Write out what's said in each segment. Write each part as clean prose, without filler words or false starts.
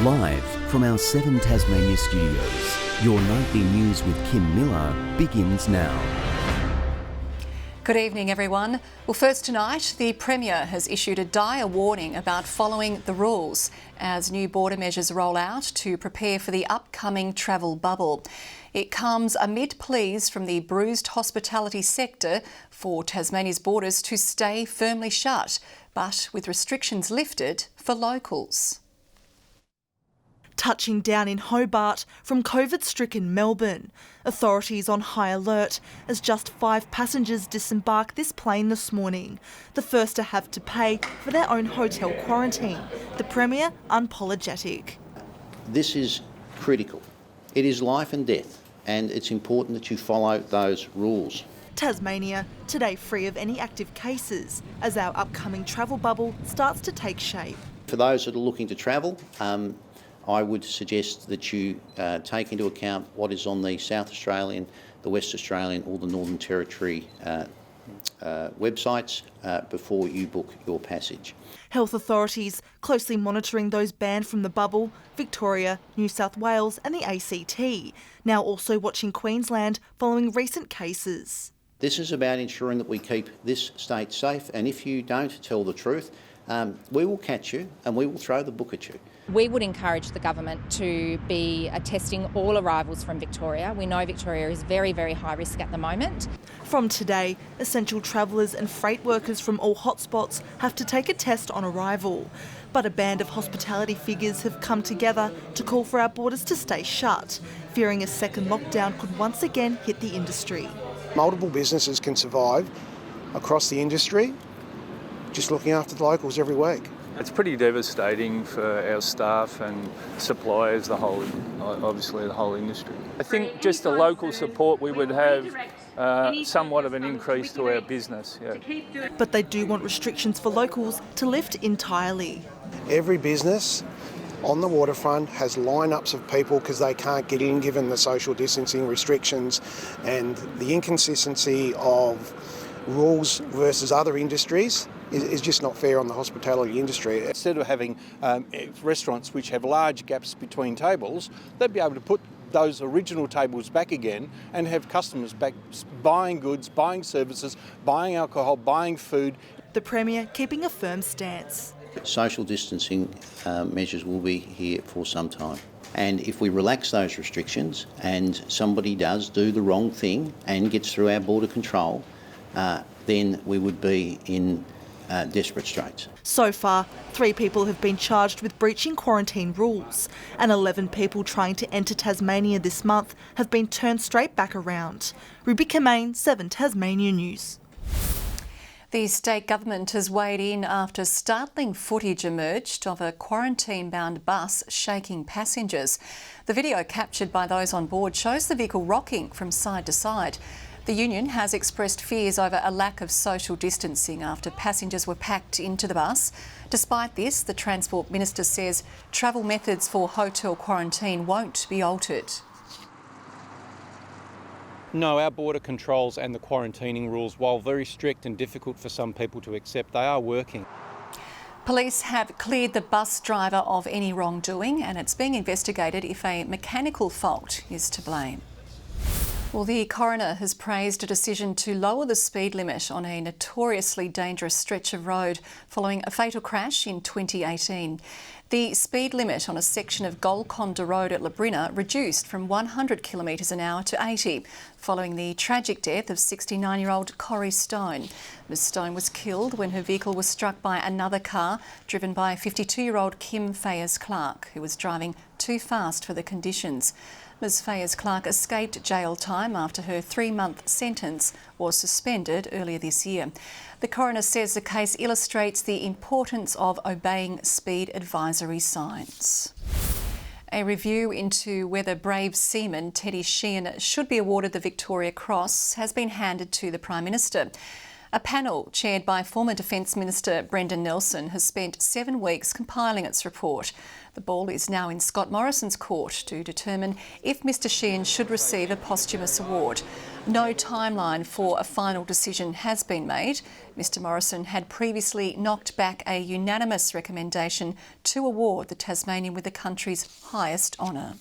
Live from our 7 Tasmania studios, your nightly news with Kim Miller begins now. Good evening, everyone. Well, first tonight, the Premier has issued a dire warning about following the rules as new border measures roll out to prepare for the upcoming travel bubble. It comes amid pleas from the bruised hospitality sector for Tasmania's borders to stay firmly shut, but with restrictions lifted for locals. Touching down in Hobart from COVID-stricken Melbourne. Authorities on high alert as just 5 passengers disembarked this plane this morning, the first to have to pay for their own hotel quarantine. The Premier unapologetic. This is critical. It is life and death, and it's important that you follow those rules. Tasmania, today free of any active cases, as our upcoming travel bubble starts to take shape. For those that are looking to travel, I would suggest that you take into account what is on the South Australian, the West Australian or the Northern Territory websites before you book your passage. Health authorities closely monitoring those banned from the bubble, Victoria, New South Wales and the ACT, now also watching Queensland following recent cases. This is about ensuring that we keep this state safe, and if you don't tell the truth, we will catch you and we will throw the book at you. We would encourage the government to be testing all arrivals from Victoria. We know Victoria is very, very high risk at the moment. From today, essential travellers and freight workers from all hotspots have to take a test on arrival. But a band of hospitality figures have come together to call for our borders to stay shut, fearing a second lockdown could once again hit the industry. Multiple businesses can survive across the industry just looking after the locals every week. It's pretty devastating for our staff and suppliers, obviously the whole industry. I think just the local support, we would have somewhat of an increase to our business. Yeah. But they do want restrictions for locals to lift entirely. Every business on the waterfront has lineups of people because they can't get in given the social distancing restrictions and the inconsistency of rules versus other industries is just not fair on the hospitality industry. Instead of having restaurants which have large gaps between tables, they'd be able to put those original tables back again and have customers back buying goods, buying services, buying alcohol, buying food. The Premier keeping a firm stance. Social distancing measures will be here for some time. And if we relax those restrictions and somebody does do the wrong thing and gets through our border control, then we would be in desperate straits. So far, 3 people have been charged with breaching quarantine rules, and 11 people trying to enter Tasmania this month have been turned straight back around. Ruby Kamain, 7 Tasmania News. The state government has weighed in after startling footage emerged of a quarantine-bound bus shaking passengers. The video captured by those on board shows the vehicle rocking from side to side. The union has expressed fears over a lack of social distancing after passengers were packed into the bus. Despite this, the Transport Minister says travel methods for hotel quarantine won't be altered. No, our border controls and the quarantining rules, while very strict and difficult for some people to accept, they are working. Police have cleared the bus driver of any wrongdoing, and it's being investigated if a mechanical fault is to blame. Well, the coroner has praised a decision to lower the speed limit on a notoriously dangerous stretch of road following a fatal crash in 2018. The speed limit on a section of Golconda Road at Labrina reduced from 100 kilometres an hour to 80, following the tragic death of 69-year-old Corrie Stone. Ms Stone was killed when her vehicle was struck by another car driven by 52-year-old Kim Fayers-Clark, who was driving too fast for the conditions. Ms Fayers-Clark escaped jail time after her 3-month sentence was suspended earlier this year. The coroner says the case illustrates the importance of obeying speed advisory signs. A review into whether brave seaman Teddy Sheehan should be awarded the Victoria Cross has been handed to the Prime Minister. A panel chaired by former Defence Minister Brendan Nelson has spent 7 weeks compiling its report. The ball is now in Scott Morrison's court to determine if Mr Sheehan should receive a posthumous award. No timeline for a final decision has been made. Mr Morrison had previously knocked back a unanimous recommendation to award the Tasmanian with the country's highest honour.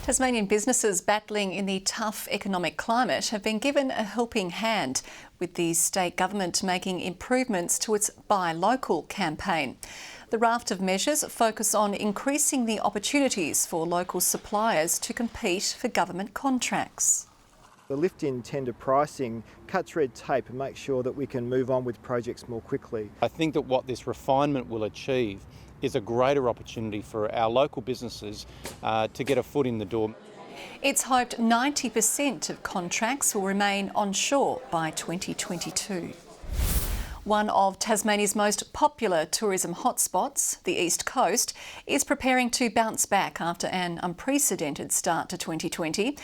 Tasmanian businesses battling in the tough economic climate have been given a helping hand, with the state government making improvements to its Buy Local campaign. The raft of measures focus on increasing the opportunities for local suppliers to compete for government contracts. The lift in tender pricing cuts red tape and makes sure that we can move on with projects more quickly. I think that what this refinement will achieve is a greater opportunity for our local businesses to get a foot in the door. It's hoped 90% of contracts will remain onshore by 2022. One of Tasmania's most popular tourism hotspots, the East Coast, is preparing to bounce back after an unprecedented start to 2020.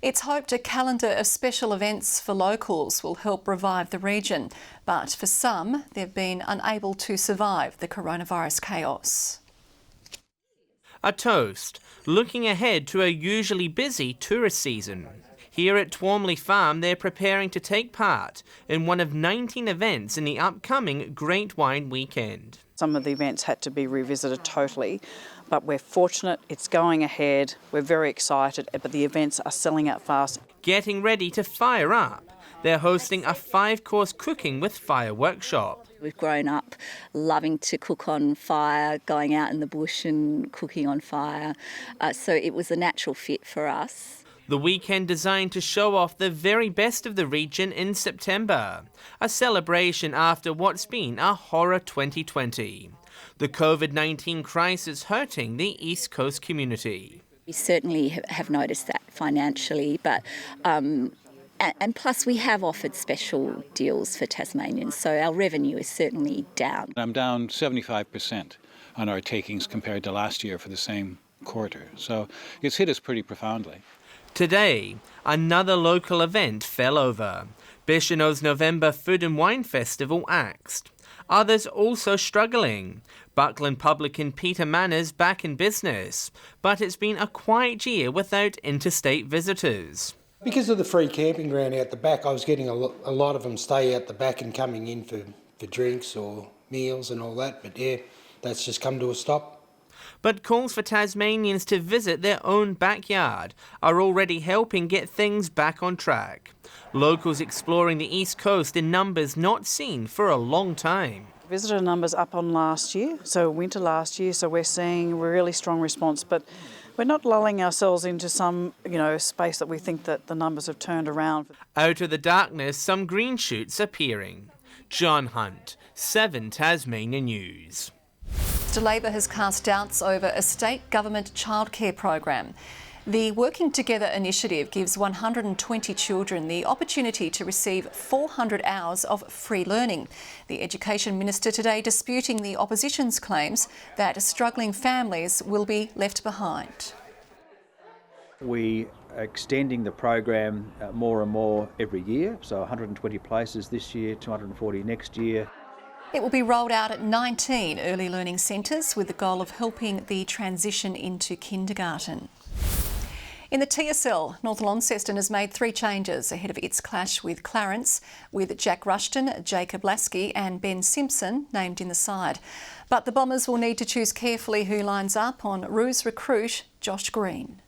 It's hoped a calendar of special events for locals will help revive the region, but for some, they've been unable to survive the coronavirus chaos. A toast, looking ahead to a usually busy tourist season. Here at Twarmley Farm, they're preparing to take part in one of 19 events in the upcoming Great Wine Weekend. Some of the events had to be revisited totally, but we're fortunate it's going ahead. We're very excited, but the events are selling out fast. Getting ready to fire up. They're hosting a 5-course cooking with fire workshop. We've grown up loving to cook on fire, going out in the bush and cooking on fire, so it was a natural fit for us. The weekend designed to show off the very best of the region in September. A celebration after what's been a horror 2020. The COVID-19 crisis hurting the East Coast community. We certainly have noticed that financially, but and plus we have offered special deals for Tasmanians, so our revenue is certainly down. I'm down 75% on our takings compared to last year for the same quarter, so it's hit us pretty profoundly. Today, another local event fell over. Bichonneau's November Food and Wine Festival axed. Others also struggling. Buckland publican Peter Manners back in business, but it's been a quiet year without interstate visitors. Because of the free camping ground out the back, I was getting a lot of them stay out the back and coming in for drinks or meals and all that, but yeah, that's just come to a stop. But calls for Tasmanians to visit their own backyard are already helping get things back on track. Locals exploring the East Coast in numbers not seen for a long time. Visitor numbers up on last year, so winter last year, so we're seeing a really strong response, but we're not lulling ourselves into some, space that we think that the numbers have turned around. Out of the darkness, some green shoots appearing. John Hunt, 7 Tasmania News. Labor has cast doubts over a state government childcare program. The Working Together initiative gives 120 children the opportunity to receive 400 hours of free learning. The Education Minister today disputing the opposition's claims that struggling families will be left behind. We are extending the program more and more every year, so 120 places this year, 240 next year. It will be rolled out at 19 early learning centres with the goal of helping the transition into kindergarten. In the TSL, North Launceston has made 3 changes ahead of its clash with Clarence, with Jack Rushton, Jacob Lasky and Ben Simpson named in the side. But the Bombers will need to choose carefully who lines up on Roos recruit Josh Green.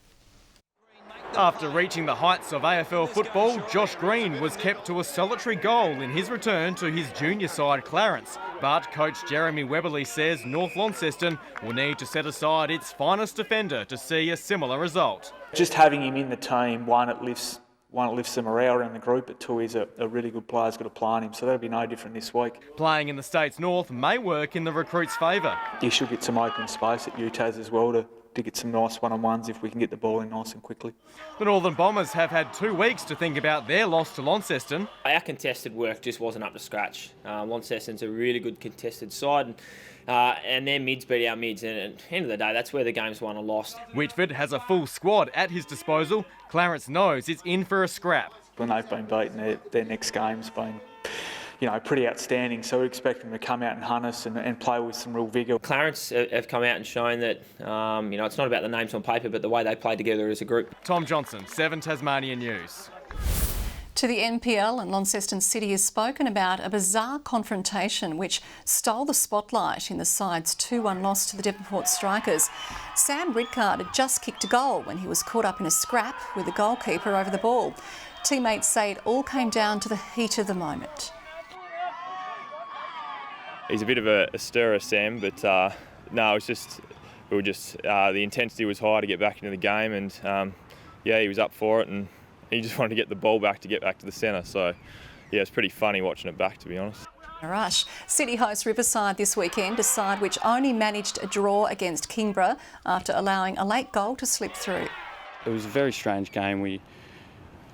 After reaching the heights of AFL football, Josh Green was kept to a solitary goal in his return to his junior side Clarence. But coach Jeremy Webberley says North Launceston will need to set aside its finest defender to see a similar result. Just having him in the team, one, it lifts the morale around the group, but 2, he's a really good player, he's got a play on him, so that'll be no different this week. Playing in the States North may work in the recruits' favour. He should get some open space at UTAS as well to get some nice one-on-ones if we can get the ball in nice and quickly. The Northern Bombers have had 2 weeks to think about their loss to Launceston. Our contested work just wasn't up to scratch. Launceston's a really good contested side, and their mids beat our mids, and at the end of the day, that's where the game's won or lost. Whitford has a full squad at his disposal. Clarence knows it's in for a scrap. When they've been beaten, their next game's been pretty outstanding. So we expect them to come out and hunt us and play with some real vigour. Clarence have come out and shown that it's not about the names on paper, but the way they play together as a group. Tom Johnson, 7 Tasmania News. To the NPL, and Launceston City has spoken about a bizarre confrontation which stole the spotlight in the side's 2-1 loss to the Devonport Strikers. Sam Ridcard had just kicked a goal when he was caught up in a scrap with the goalkeeper over the ball. Teammates say it all came down to the heat of the moment. He's a bit of a stirrer, Sam, but no, the intensity was high to get back into the game, and he was up for it, and he just wanted to get the ball back to get back to the centre. So, yeah, it's pretty funny watching it back, to be honest. Rush. City host Riverside this weekend, a side which only managed a draw against Kingborough after allowing a late goal to slip through. It was a very strange game.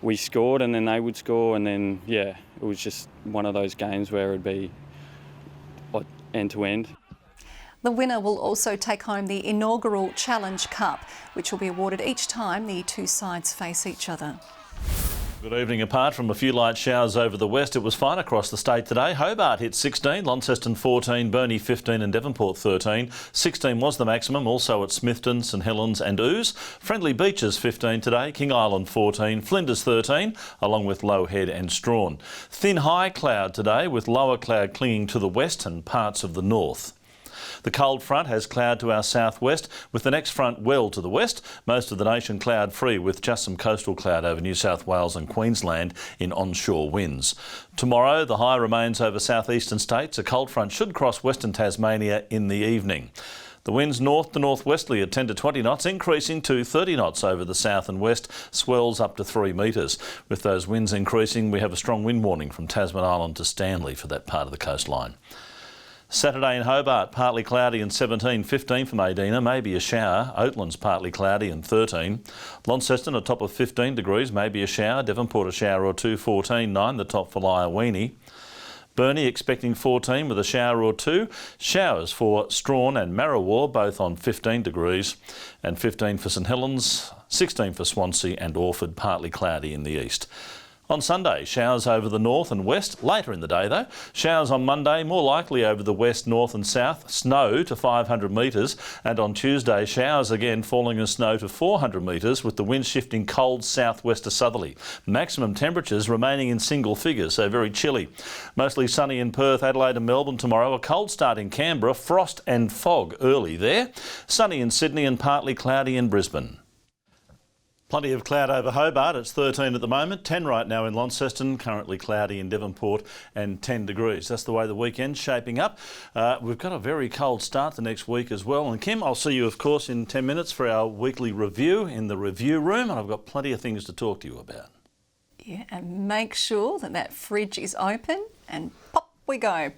We scored and then they would score, and then, it was just one of those games where it'd be like end to end. The winner will also take home the inaugural Challenge Cup, which will be awarded each time the two sides face each other. Good evening. Apart from a few light showers over the west, it was fine across the state today. Hobart hit 16, Launceston 14, Burnie 15 and Devonport 13. 16 was the maximum, also at Smithton, St Helens and Ouse. Friendly Beaches 15 today, King Island 14, Flinders 13, along with Low Head and Strawn. Thin high cloud today, with lower cloud clinging to the west and parts of the north. The cold front has cloud to our southwest, with the next front well to the west. Most of the nation cloud-free, with just some coastal cloud over New South Wales and Queensland in onshore winds. Tomorrow, the high remains over southeastern states. A cold front should cross western Tasmania in the evening. The winds north to northwesterly at 10 to 20 knots, increasing to 30 knots over the south and west, swells up to 3 metres. With those winds increasing, we have a strong wind warning from Tasman Island to Stanley for that part of the coastline. Saturday in Hobart, partly cloudy and 17, 15 for Medina, maybe a shower. Oatlands partly cloudy and 13. Launceston a top of 15 degrees, maybe a shower. Devonport a shower or two, 14, 9 the top for Liaweenie. Burnie expecting 14 with a shower or two. Showers for Strawn and Marrawar, both on 15 degrees. And 15 for St Helens, 16 for Swansea and Orford, partly cloudy in the east. On Sunday, showers over the north and west, later in the day though. Showers on Monday, more likely over the west, north and south. Snow to 500 metres. And on Tuesday, showers again falling as snow to 400 metres, with the wind shifting cold southwest to southerly. Maximum temperatures remaining in single figures, so very chilly. Mostly sunny in Perth, Adelaide and Melbourne tomorrow. A cold start in Canberra, frost and fog early there. Sunny in Sydney and partly cloudy in Brisbane. Plenty of cloud over Hobart. It's 13 at the moment, 10 right now in Launceston, currently cloudy in Devonport and 10 degrees. That's the way the weekend's shaping up. We've got a very cold start the next week as well. And Kim, I'll see you, of course, in 10 minutes for our weekly review in the review room, and I've got plenty of things to talk to you about. Yeah, and make sure that fridge is open and pop we go.